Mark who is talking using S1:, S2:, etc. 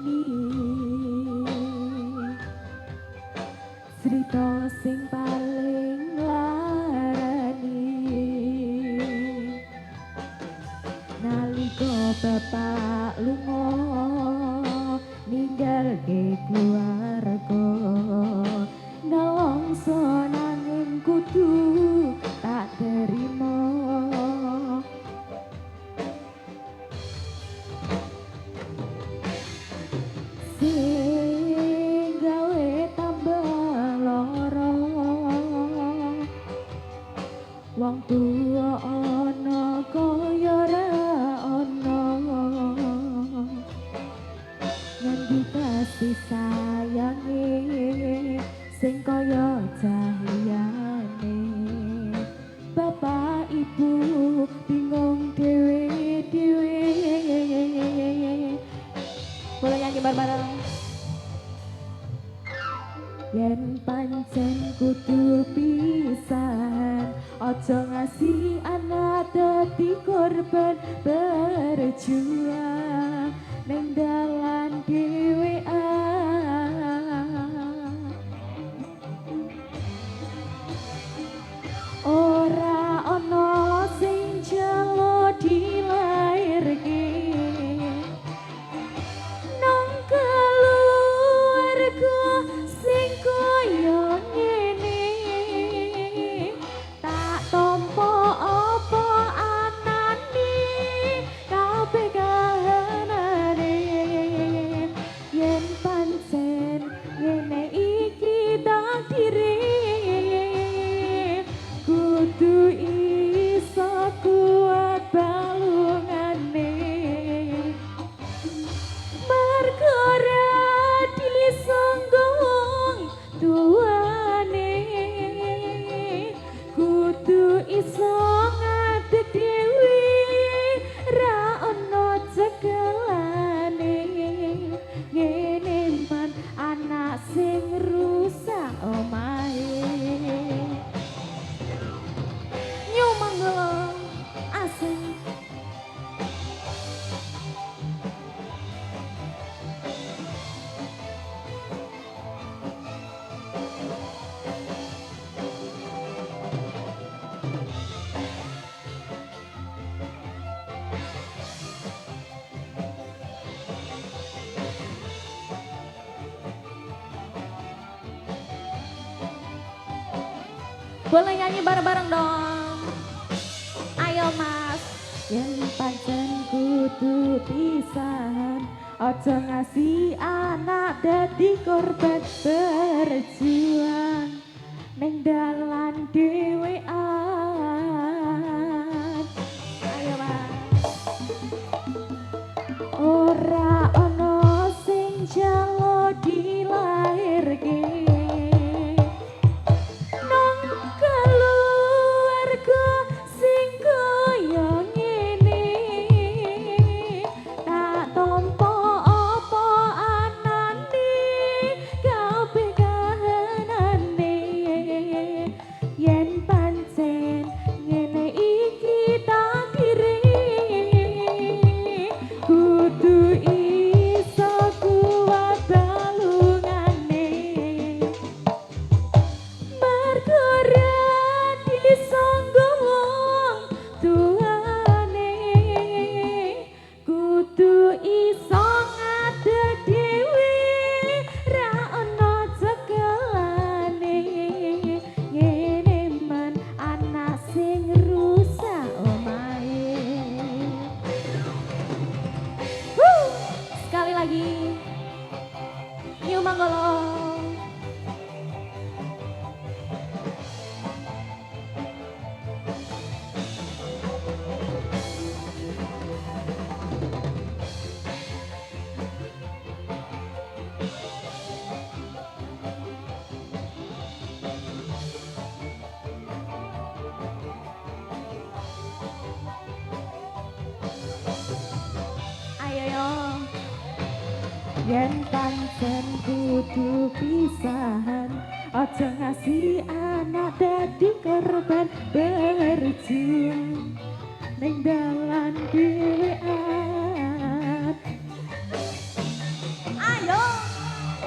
S1: ngerteni cerita sing paling larani nalika bapak lunga ninggalke keluarga nelongso nanging kudu tak terima sing gawe tambah lara wong tuwa ana kaya ra ana ngendi kasih sayange sing kaya cahyane bapak ibu bingung dhewe-dhewe boleh nyanyi bareng-bareng yen pancen kudu pisahan aja ngasih anak dadi korban berjuang ning dalan dhewean ora ana sing jalo dilairke nang keluarga sing kaya ngene tak tampa apa anane kabeh kahanane yen pancen ngene iki takdire kudu iso kuat balungane mergo ora disonggong tuane kudu iso ngadeg dhewe ra ono cekelane ngene man anak sing rusak omahe nyumanggala asing boleh nyanyi bareng-bareng dong ayo mas yen pancen kudu pisahan aja ngasih anak dadi korban berjuang ning dalan dhewean ayo mas ora ana sing jalo dilairke yen pancen kudu pisahan aja ngasih anak dadi korban berjuang ning dalan dhewean